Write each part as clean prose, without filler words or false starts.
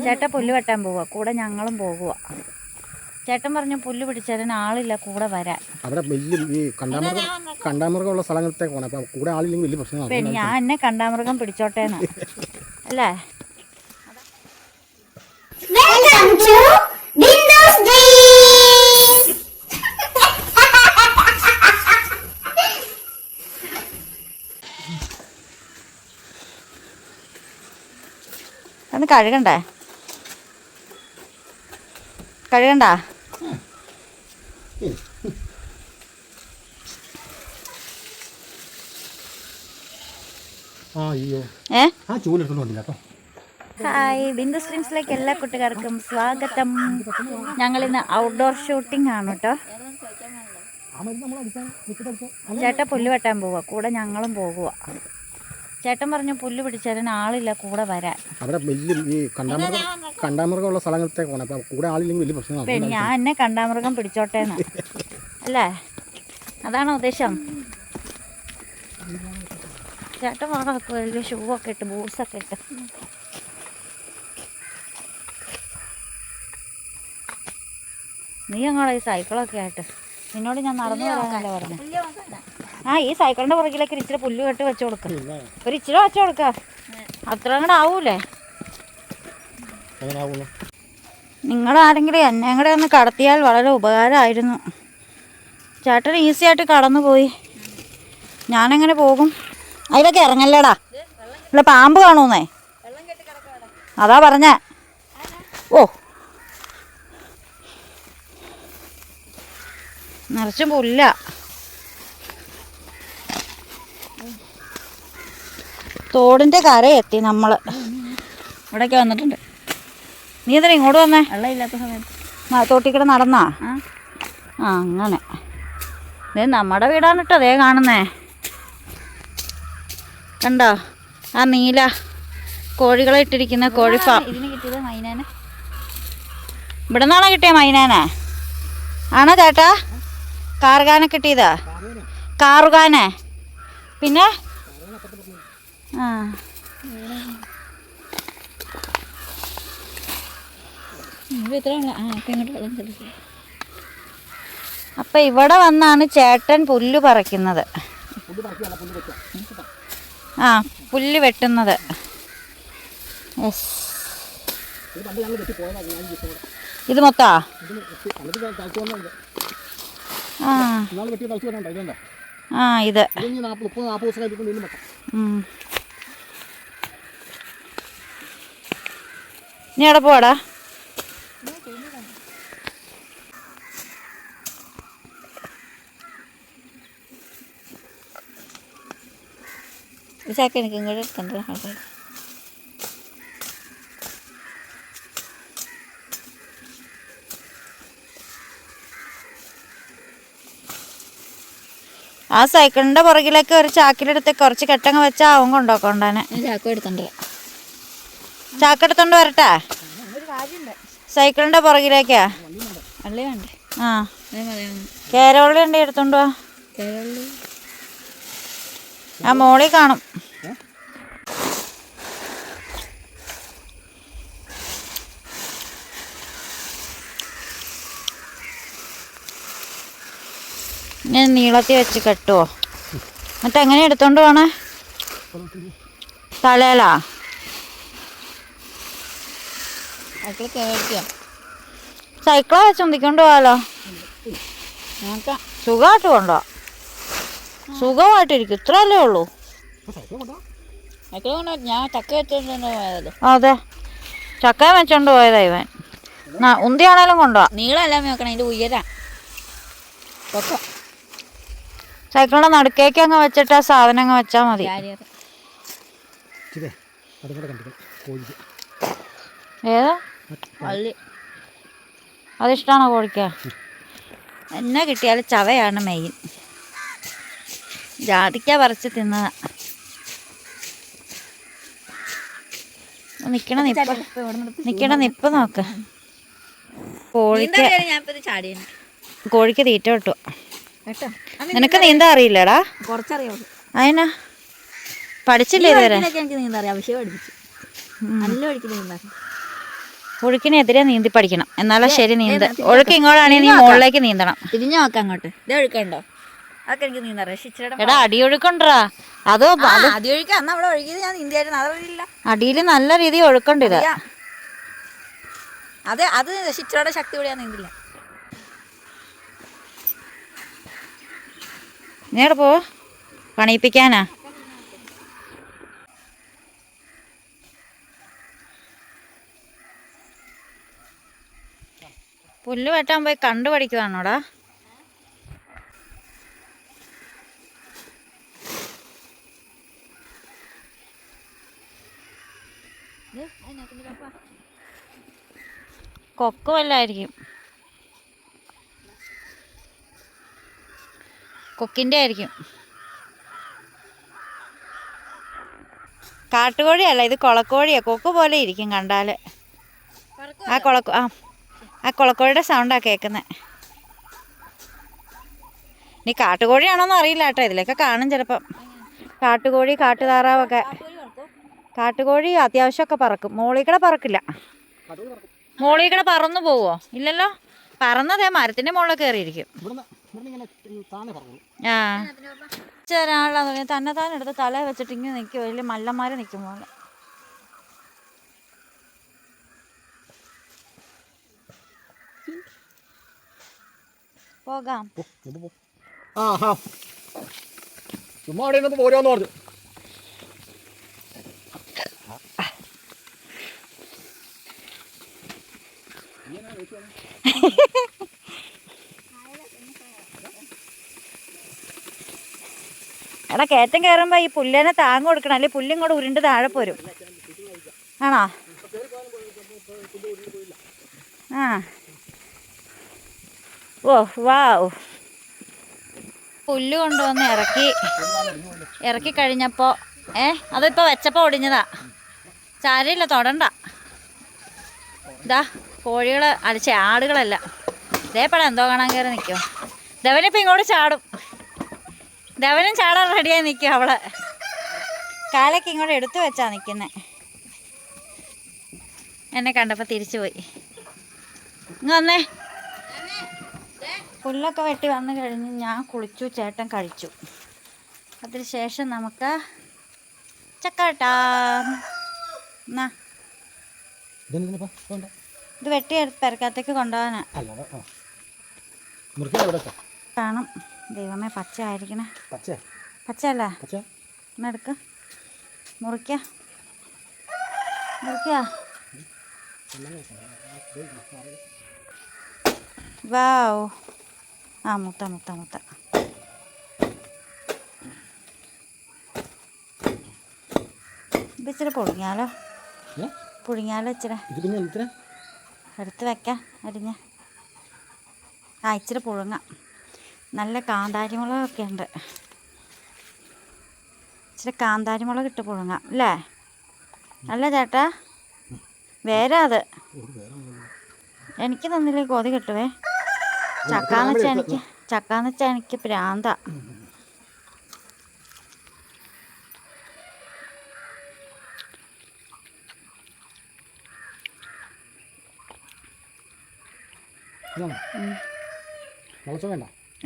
ചേട്ടൻ പുല്ല് വെട്ടാൻ പോവുക, കൂടെ ഞങ്ങളും പോകുക. ചേട്ടൻ പറഞ്ഞു പുല്ല് പിടിച്ചാലും ആളില്ല കൂടെ വരാൻ. അവിടെ വലിയ ഈ കണ്ടാമൃഗമുള്ള സ്ഥലത്തേക്ക് പോകണം. അപ്പം കൂടെ ആളില്ലെങ്കിൽ വലിയ പ്രശ്നമാണ്. പിന്നെ ഞാൻ എന്നെ കണ്ടാമൃഗം പിടിച്ചോട്ടേന്ന് അല്ലേ. ഒന്ന് കഴുകണ്ടേ? കഴുകണ്ട? ഹായ്, ബിന്ദു സ്ട്രീംസിലേക്ക് എല്ലാ കുട്ടികൾക്കും സ്വാഗതം. ഞങ്ങളിന്ന് ഔട്ട്ഡോർ ഷൂട്ടിംഗ് ആണ് കേട്ടോ. ചേട്ടൻ പുല്ല് വെട്ടാൻ പോവുക, കൂടെ ഞങ്ങളും പോകുക. ചേട്ടൻ പറഞ്ഞു പുല്ല് പിടിച്ചാലും ആളില്ല കൂടെ വരാൻ. അവിടെ വലിയ ഈ കണ്ടാമൃഗമുള്ള സ്ഥലത്തേക്ക് പോകണം. അപ്പം കൂടെ ആളില്ലെങ്കിൽ വലിയ പ്രശ്നമാണ്. പിന്നെ ഞാൻ എന്നെ കണ്ടാമൃഗം പിടിച്ചോട്ടേന്ന് അല്ലേ, അതാണ് ഉദ്ദേശം. ചേട്ടൻ പറഞ്ഞ വലിയ ഷൂ ഒക്കെ ഇട്ട് ബൂട്ട്സൊക്കെ ഇട്ട്. നീ അങ്ങോട്ടാ ഈ സൈക്കിളൊക്കെ ആയിട്ട്. നിന്നോട് ഞാൻ നടന്നു വരാനല്ലേ പറഞ്ഞു. ഈ സൈക്കിളിൻ്റെ പുറകിലേക്ക് ഇച്ചിരി പുല്ല് കെട്ടി വെച്ച് കൊടുക്കുക. ഒരു ഇച്ചിരി വെച്ച് കൊടുക്കുക, അത്ര അങ്ങോട്ട് ആവൂലേ? നിങ്ങളാരെങ്കിലും എന്നെ കൂടെ ഒന്ന് കടത്തിയാൽ വളരെ ഉപകാരമായിരുന്നു. ചേട്ടൻ ഈസി ആയിട്ട് കടന്നു പോയി, ഞാനെങ്ങനെ പോകും? അതിലൊക്കെ ഇറങ്ങല്ലേടാ, ഇവിടെ പാമ്പ് കാണൂന്നേ, അതാ പറഞ്ഞേ. ഓ, നിറച്ചും പുല്ല. തോടിൻ്റെ കരയെത്തി നമ്മൾ. ഇവിടേക്ക് വന്നിട്ടുണ്ട്. നീ എന്തിനാ ഇങ്ങോട്ട് വന്നേ? വെള്ളമില്ലാത്ത സമയത്ത് തോട്ടിക്കട നടന്നാ? അങ്ങനെ. ഇത് നമ്മുടെ വീടാണ് കേട്ടോ. അതേ കാണുന്നേ, കണ്ടോ ആ നീല കോഴികളെ ഇട്ടിരിക്കുന്ന കോഴി ഫാം. ഇതിന് കിട്ടിയത് മൈനാനെ. ഇവിടെ നിന്നാണോ കിട്ടിയ മൈനാനെ? ആണോ ചേട്ടാ? കാറുകാനെ കിട്ടിയതാ? കാറുകാനെ. പിന്നെ അപ്പം ഇവിടെ വന്നാണ് ചേട്ടൻ പുല്ല് പറിക്കുന്നത്. പുല്ല് വെട്ടുന്നത്. ഇത് മൊത്താ? ഇത് നീ എവിടെ പോവാടാ? ചാക്ക എനിക്ക് ഇങ്ങോട്ട് എടുക്കണ്ട. ആ സൈക്കിളിൻ്റെ പുറകിലേക്ക് ഒരു ചാക്കിലെടുത്ത് കുറച്ച് കെട്ടങ്ങ് വെച്ചാൽ അവൻ കൊണ്ടുപോക്കോണ്ടാനെ. ചാക്കെടുത്തോണ്ട് വരട്ടെ? സൈക്കിളിൻ്റെ പുറകിലേക്കാ? കേരവള്ളി ഉണ്ട്, എടുത്തോണ്ട് വാ. ആ മോളിൽ കാണും. ഞാൻ നീളത്തിൽ വെച്ച് കെട്ടുവോ? എന്നിട്ട് എങ്ങനെ എടുത്തോണ്ട് പോണേ? തലയിലാ? സൈക്കിളാ വെച്ച് ഉന്തിക്കൊണ്ട് പോവാലോ. സുഖമായിട്ട് കൊണ്ടോ? സുഖമായിട്ടിരിക്കും, ഇത്രയല്ലേ ഉള്ളൂ. ഞാൻ ചക്ക വെച്ചോണ്ട് പോയതല്ലേ? അതെ, ചക്ക വെച്ചോണ്ട് പോയതാ ഇവൻ. ഉന്തിയാണേലും കൊണ്ടുപോവാ. നീളമല്ല നോക്കണം, അതിന്റെ ഉയരാ. സൈക്കിളിന്റെ നടുക്കേക്ക് അങ്ങ് വെച്ചിട്ട് ആ സാധനം അങ്ങ് വെച്ചാൽ മതി. ഏതാ? അതിഷ്ടാണോ കോഴിക്ക? എന്നെ കിട്ടിയാൽ ചവയാണ് മെയിൻ. ജാതിക്ക പറിച്ച് തിന്നതാ. നിക്കണ നിപ്പ് നോക്ക്. കോഴിക്ക് തീറ്റ കിട്ടും. നിനക്ക് നീന്താ അറിയില്ലടാ? കുറച്ചറിയാം. അതിനാ പഠിച്ചില്ലേ ഇതുവരെ? നല്ല ഒഴുക്കിന് നീന്താൻ. ഒഴുക്കിനെതിരെ നീന്തി പഠിക്കണം, എന്നാലും ശരി നീന്ത. ഒഴുക്ക് ഇങ്ങോട്ടാണെങ്കിൽ നീ മുകളിലേക്ക് നീന്തണം. തിരിഞ്ഞു നോക്കാം അങ്ങോട്ട്. ഇത് ഒഴുക്കുണ്ടോ? അതൊക്കെ എനിക്ക് നീന്താം. എടാ അടിയൊഴുക്കുണ്ടാ. അതോ ആദ്യം ഒഴുക്കാം. അന്ന് അവിടെ ഒഴുകിയത് ഞാൻ നീന്തിയായിരുന്നു. അതറിയില്ല. അടിയിൽ നല്ല രീതിയിൽ ഒഴുക്കുണ്ട് ഇത്. അത് ശിച്ചയുടെ ശക്തി കൂടി ഞാൻ നീന്തില്ല. നേടെ പോ, പണിയിപ്പിക്കാനാ. പുല്ല് വെട്ടാൻ പോയി കണ്ടു പഠിക്കുവാണോടാ? കൊക്ക് വല്ലായിരിക്കും. കൊക്കിൻ്റെ ആയിരിക്കും. കാട്ടുകോഴിയല്ല, ഇത് കുളക്കോഴിയാണ്. കൊക്ക് പോലെ ഇരിക്കും കണ്ടാൽ. ആ കുളക്കോഴിയുടെ സൗണ്ടാണ് കേൾക്കുന്നത്. ഇനി കാട്ടുകോഴിയാണോന്ന് അറിയില്ല കേട്ടോ. ഇതിലൊക്കെ കാണും ചിലപ്പം. കാട്ടുകോഴി, കാട്ടുതാറാവൊക്കെ. കാട്ടുകോഴി അത്യാവശ്യമൊക്കെ പറക്കും. മോളിൽ കൂടെ പറക്കില്ല. മോളിൽ കൂടെ പറന്നു പോവോ? ഇല്ലല്ലോ. പറന്നതേ മരത്തിൻ്റെ മുകളിൽ കയറിയിരിക്കും. ആ ഒരാളാ തുടങ്ങി തന്നെ എടുത്ത് തല വെച്ചിട്ട് ഇങ്ങനെ നിൽക്കും. വലിയ മല്ലന്മാർ നിൽക്കും പോലെ. പോകാം. ചുമ്മാ അവിടെ ഇരുന്നപ്പോൾ പോരാന്ന് പറഞ്ഞു. എടാ കയറ്റം കയറുമ്പോൾ ഈ പുല്ലിനെ താങ്ങ് കൊടുക്കണം, അല്ലെങ്കിൽ പുല്ലിങ്ങോട്ട് ഉരുണ്ട് താഴെ പോരും. ആണോ? ആ ഓ വാവ്. പുല്ല് കൊണ്ടുവന്ന് ഇറക്കി കഴിഞ്ഞപ്പോൾ അതിപ്പോൾ വെച്ചപ്പോൾ ഒടിഞ്ഞതാ. ചാരയില്ല, തൊടണ്ട. ഇതാ കോഴികൾ അലച്ച ആടുകളല്ല. ഇതേപ്പഴം എന്തോ കാണാൻ കയറി നിൽക്കുമോ. ധവനിപ്പോൾ ഇങ്ങോട്ട് ചാടും. ധവനും ചാടാൻ റെഡിയായി നിൽക്കും. അവള് കാലൊക്കെ ഇങ്ങോട്ട് എടുത്തു വെച്ചാ നിൽക്കുന്നത്. എന്നെ കണ്ടപ്പോൾ തിരിച്ചു പോയി. ഇങ്ങ് വന്നേ. പുല്ലൊക്കെ വെട്ടി വന്നു കഴിഞ്ഞ് ഞാൻ കുളിച്ചു, ചേട്ടൻ കഴിച്ചു. അതിന് ശേഷം നമുക്ക് ചക്കട്ടാ. എന്നാ ഇത് വെട്ടി പെരക്കകത്തേക്ക് കൊണ്ടുപോകാനാ. കാണും. ദൈവമേ, പച്ച ആയിരിക്കണേ. പച്ചയല്ല, എന്നെടുക്ക. മുറിക്ക. വാവ്. ആ മുത്ത. ഇത് ഇച്ചിരി പുഴുങ്ങിയാലോ ഇച്ചിരി എടുത്ത് വെക്കാം. അരിഞ്ഞ ഇച്ചിരി പുഴുങ്ങാം. നല്ല കാന്താരിമുളകൊക്കെ ഉണ്ട്. ഇച്ചിരി കാന്താരിമുളക് ഇട്ട് പുഴുങ്ങാം അല്ലേ? അല്ല ചേട്ടാ, വേറെ അത് എനിക്ക് തന്നില്ലേ കൊതി കിട്ടുവേ. ചക്കാന്ന് വെച്ചാൽ എനിക്ക് പ്രാന്താ.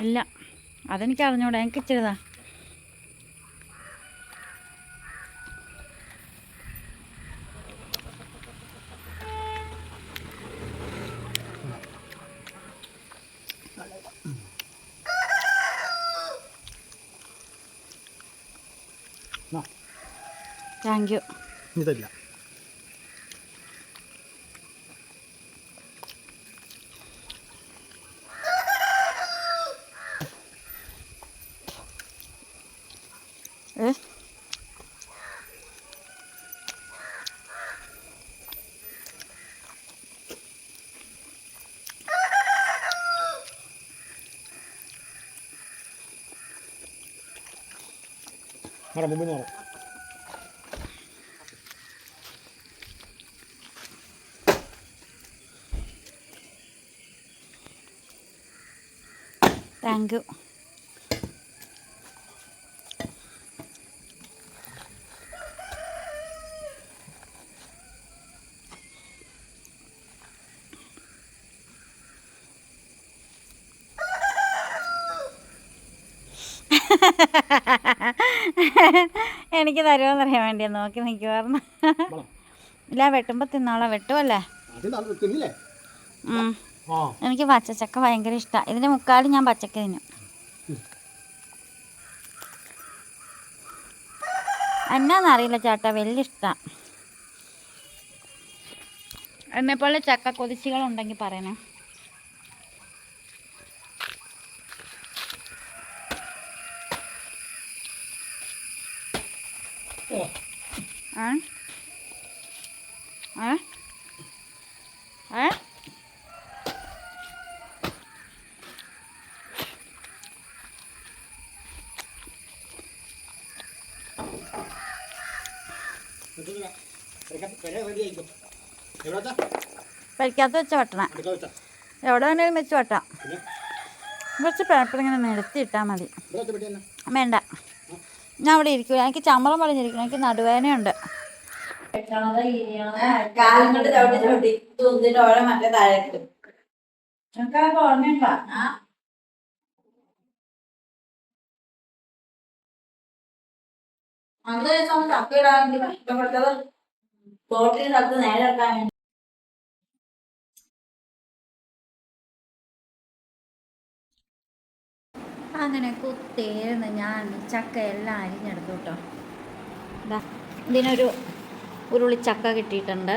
ഇല്ല, അതെനിക്ക് അറിഞ്ഞൂടാ. എനിക്ക് ഇച്ചിരിതാ. Thank you. ഇതല്ല മുമ്പിൽ നിന്ന് താങ്ക് യു. എനിക്ക് തരുമോന്നറിയാൻ വേണ്ടിയാ നോക്കി നിൽക്കുമായിരുന്നു. ഇല്ല വെട്ടുമ്പോൾ തിന്നോളാം. വെട്ടുമല്ലേ? എനിക്ക് പച്ചച്ചക്ക ഭയങ്കര ഇഷ്ടമാണ്. ഇതിൻ്റെ മുക്കാലും ഞാൻ പച്ചക്ക തിന്നും. എന്നാന്നറിയില്ല ചേട്ടാ, വലിയ ഇഷ്ടമാണ്. എന്നെപ്പോലെ ചക്ക കൊതിച്ചുകളുണ്ടെങ്കിൽ പറയണേ. പരിക്കകത്ത് വെച്ച് വെട്ടണം. എവിടെ വേണേലും വെച്ച് വെട്ടാം. കുറച്ച് പേപ്പർ ഇങ്ങനെ നിരത്തിയിട്ടാൽ മതി. വേണ്ട, ഞാൻ അവിടെ ഇരിക്കൂല. എനിക്ക് ചമ്മളം പറിഞ്ഞിരിക്കണം. എനിക്ക് നടുവേദനയുണ്ട്. കാലം കൊണ്ട് ചവിട്ടി ചവിട്ടി തുന്നിട്ട് ഓരോ മറ്റേ താഴേക്ക് ഓർമ്മയുണ്ടോ? അന്ന് ദിവസം ചക്ക ഇടാൻ വേണ്ടി കഷ്ടപ്പെട്ടത് തോട്ടിൽ ചക്ക നേരെ ഇറക്കാൻ വേണ്ടി. അങ്ങനെ കുത്തേന്ന് ഞാൻ ചക്ക എല്ലാം അരിഞ്ഞെടുത്തു കേട്ടോ. ഇതിനൊരു ഉരുളി ചക്ക കിട്ടിയിട്ടുണ്ട്.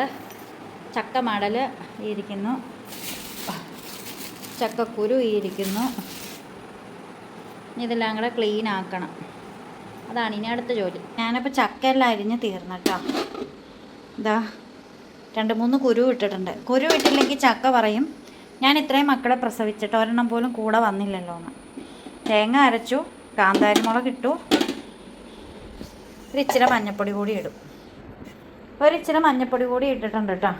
ചക്ക മടൽ ഇരിക്കുന്നു, ചക്കക്കുരു ഇരിക്കുന്നു. ഇതെല്ലാം കൂടെ ക്ലീൻ ആക്കണം. അതാണ് ഇനി അടുത്ത ജോലി. ഞാനിപ്പോൾ ചക്കയെല്ലാം അരിഞ്ഞ് തീർന്നു കേട്ടോ. ഇതാ 2-3 കുരു ഇട്ടിട്ടുണ്ട്. കുരു ഇട്ടില്ലെങ്കിൽ ചക്ക പറയും ഞാൻ ഇത്രയും മക്കളെ പ്രസവിച്ചിട്ട് ഒരെണ്ണം പോലും കൂടെ വന്നില്ലല്ലോ എന്ന്. തേങ്ങ അരച്ചു, കാന്താരിമുളക് ഇട്ടു, ഒരിച്ചിരി മഞ്ഞപ്പൊടി കൂടി ഇടും. ഒരിച്ചിരി മഞ്ഞപ്പൊടി കൂടി ഇട്ടിട്ടുണ്ട് കേട്ടോ.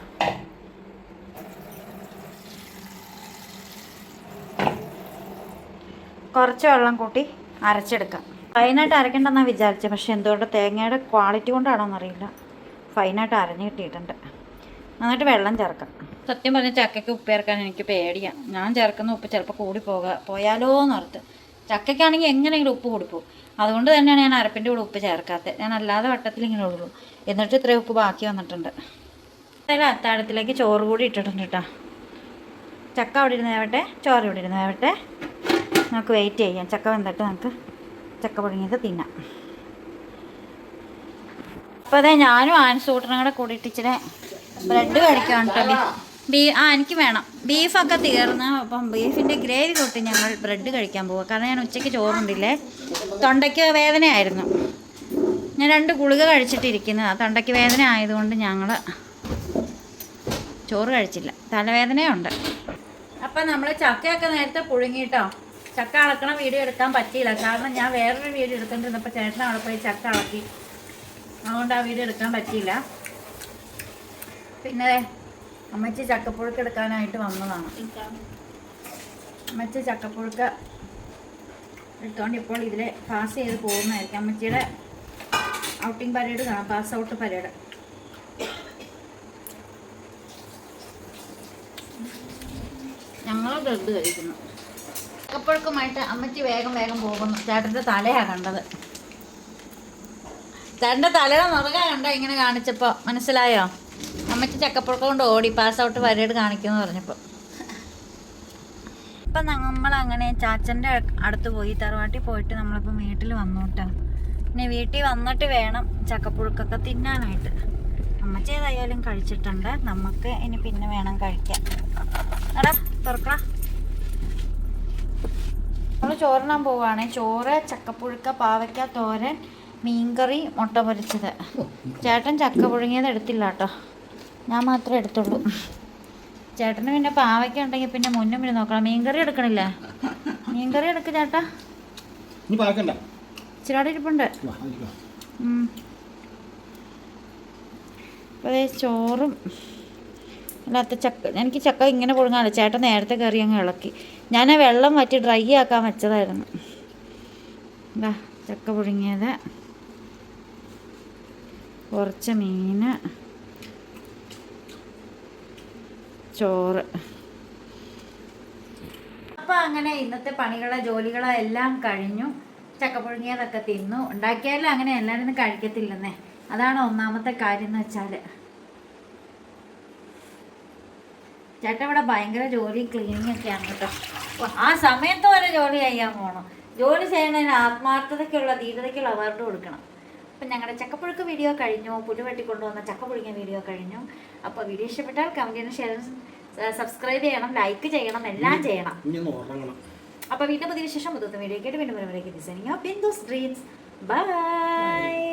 കുറച്ച് വെള്ളം കൂട്ടി അരച്ചെടുക്കാം. ഫൈനായിട്ട് അരയ്ക്കണ്ടെന്നാണ് വിചാരിച്ചത്. പക്ഷെ എന്തുകൊണ്ട് തേങ്ങയുടെ ക്വാളിറ്റി കൊണ്ടാണോന്നറിയില്ല, ഫൈനായിട്ട് അരഞ്ഞ് കിട്ടിയിട്ടുണ്ട്. എന്നിട്ട് വെള്ളം ചേർക്കാം. സത്യം പറഞ്ഞ ചക്കയ്ക്ക് ഉപ്പ് ചേർക്കാൻ എനിക്ക് പേടിയാണ്. ഞാൻ ചേർക്കുന്ന ഉപ്പ് ചിലപ്പോൾ കൂടി പോയാലോ എന്നോർത്ത്. ചക്കയ്ക്കാണെങ്കിൽ എങ്ങനെയെങ്കിലും ഉപ്പ് കൊടുക്കും. അതുകൊണ്ട് തന്നെയാണ് ഞാൻ അരപ്പിൻ്റെ കൂടെ ഉപ്പ് ചേർക്കാത്തത്. ഞാൻ അല്ലാതെ വട്ടത്തിൽ ഇങ്ങനെ ഉള്ളൂ. എന്നിട്ട് ഇത്രയും ഉപ്പ് ബാക്കി വന്നിട്ടുണ്ട്. അതിൽ അത്താഴത്തിലേക്ക് ചോറ് കൂടി ഇട്ടിട്ടുണ്ട് കേട്ടോ. ചക്ക അവിടെ ഇരുന്ന് വേവട്ടെ, ചോറ് ഇവിടെ ഇരുന്ന് വേവട്ടെ. നമുക്ക് വെയിറ്റ് ചെയ്യാം. ചക്ക വെന്തിട്ട് നമുക്ക് ചക്ക പുഴുങ്ങിയത് തിന്നാം. അപ്പോൾ അതെ ഞാനും ആൻസൂട്ടനും കൂടെ കൂടിയിട്ട് ഇച്ചിരി ബ്രെഡ് കഴിക്കാം കേട്ടോ. എനിക്ക് വേണം. ബീഫൊക്കെ തീർന്ന് അപ്പം ബീഫിൻ്റെ ഗ്രേവി കൂട്ടി ഞങ്ങൾ ബ്രെഡ് കഴിക്കാൻ പോവുക. കാരണം ഞാൻ ഉച്ചയ്ക്ക് ചോറുണ്ടില്ലേ, തൊണ്ടയ്ക്ക് വേദനയായിരുന്നു. ഞാൻ 2 ഗുളിക കഴിച്ചിട്ടിരിക്കുന്നതാണ്. തൊണ്ടയ്ക്ക് വേദന ആയതുകൊണ്ട് ഞങ്ങൾ ചോറ് കഴിച്ചില്ല. തലവേദനയുണ്ട്. അപ്പം നമ്മൾ ചക്കയൊക്കെ നേരത്തെ പുഴുങ്ങിയിട്ടോ. ചക്ക അളക്കണ വീഡിയോ എടുക്കാൻ പറ്റിയില്ല. കാരണം ഞാൻ വേറൊരു വീഡിയോ എടുത്തുകൊണ്ടിരുന്നപ്പോൾ ചേട്ടൻ അവിടെ പോയി ചക്ക അളക്കി. അതുകൊണ്ട് ആ വീഡിയോ എടുക്കാൻ പറ്റിയില്ല. പിന്നെ അമ്മച്ചി ചക്കപ്പുഴുക്ക് എടുക്കാനായിട്ട് വന്നതാണ്. അമ്മച്ചി ചക്കപ്പുഴുക്ക് എടുത്തുകൊണ്ട് ഇപ്പോൾ ഇതിൽ പാസ് ചെയ്ത് പോകുന്നതായിരിക്കും. അമ്മച്ചിയുടെ ഔട്ടിംഗ് പരേഡ് കാണാം, പാസ് ഔട്ട് പരേഡ്. ഞങ്ങൾ ബ്രെഡ് കഴിക്കുന്നു. ചക്കപ്പുഴുക്കുമായിട്ട് അമ്മച്ചി വേഗം വേഗം പോകുന്നു. ചേട്ടൻ്റെ തലയാണ് കണ്ടത്. ചേട്ടൻ്റെ തലയുടെ മുറുക കണ്ടോ ഇങ്ങനെ കാണിച്ചപ്പോൾ മനസ്സിലായോ? അമ്മച്ചി ചക്കപ്പുഴുക്ക കൊണ്ട് ഓടി പാസ് ഔട്ട് പരേഡ് കാണിക്കുമെന്ന് പറഞ്ഞപ്പോൾ. ഇപ്പം നമ്മളങ്ങനെ ചാച്ചൻ്റെ അടുത്ത് പോയി, തറവാട്ടിൽ പോയിട്ട് നമ്മളിപ്പം വീട്ടിൽ വന്നു കേട്ടോ. പിന്നെ വീട്ടിൽ വന്നിട്ട് വേണം ചക്കപ്പുഴുക്കൊക്കെ തിന്നാനായിട്ട്. അമ്മച്ചി ഏതായാലും കഴിച്ചിട്ടുണ്ട്. നമുക്ക് ഇനി പിന്നെ വേണം കഴിക്കാൻ. എടാ തുറക്കടാ. നമ്മൾ ചോറിനാൻ പോവുകയാണെ. ചോറ്, ചക്കപ്പുഴുക്ക, പാവയ്ക്ക തോരൻ, മീൻകറി, മുട്ട പൊരിച്ചത്. ചേട്ടൻ ചക്ക പുഴുങ്ങിയത് എടുത്തില്ല കേട്ടോ, ഞാൻ മാത്രമേ എടുത്തുള്ളൂ. ചേട്ടന് പിന്നെ പാവയ്ക്ക ഉണ്ടെങ്കിൽ പിന്നെ മുന്നും പിന്നെ നോക്കണം. മീൻകറി എടുക്കണില്ല? മീൻകറി എടുക്ക് ചേട്ടാ. ഇച്ചിരി ഇരിപ്പുണ്ട്. അപ്പോൾ ചോറും അല്ലാത്ത ചക്ക. എനിക്ക് ചക്ക ഇങ്ങനെ പുഴുങ്ങാമല്ലോ. ചേട്ടൻ നേരത്തെ കറി അങ്ങ് ഇളക്കി. ഞാൻ വെള്ളം വറ്റി ഡ്രൈ ആക്കാൻ വെച്ചതായിരുന്നു. എന്താ ചക്ക പുഴുങ്ങിയത്, കുറച്ച് മീൻ, ചോറ്. അപ്പോൾ അങ്ങനെ ഇന്നത്തെ ജോലികളെല്ലാം കഴിഞ്ഞു. ചക്ക പുഴുങ്ങിയതൊക്കെ തിന്നു. ഉണ്ടാക്കിയാലും അങ്ങനെ എല്ലാവരും കഴിക്കത്തില്ലെന്നേ, അതാണ് ഒന്നാമത്തെ കാര്യം എന്ന് വെച്ചാൽ. ചേട്ടൻ ഇവിടെ ഭയങ്കര ജോലി ക്ലീനിങ് ഒക്കെയാണ് കേട്ടോ. ആ സമയത്ത് വരെ ജോലി ചെയ്യാൻ പോകണം. ജോലി ചെയ്യുന്നതിന് ആത്മാർത്ഥതയ്ക്കുള്ള ധീരതയ്ക്കുള്ള അവാർഡ് കൊടുക്കണം. അപ്പം ഞങ്ങളുടെ ചക്കപ്പുഴുക്ക് വീഡിയോ കഴിഞ്ഞു, പുഴു വെട്ടിക്കൊണ്ടുവന്ന ചക്ക പുഴുങ്ങിയ വീഡിയോ കഴിഞ്ഞു. അപ്പോൾ വീഡിയോ ഇഷ്ടപ്പെട്ടാൽ കമൻറ്റ് ചെയ്യണം, ഷെയർ, സബ്സ്ക്രൈബ് ചെയ്യണം, ലൈക്ക് ചെയ്യണം, എല്ലാം ചെയ്യണം. അപ്പോൾ വീണ്ടും പുതിയ വിശേഷം പുതുത്ത വീഡിയോ കേട്ട് വീണ്ടും വരുമ്പോഴേക്ക് designing of Bindu's dreams. By.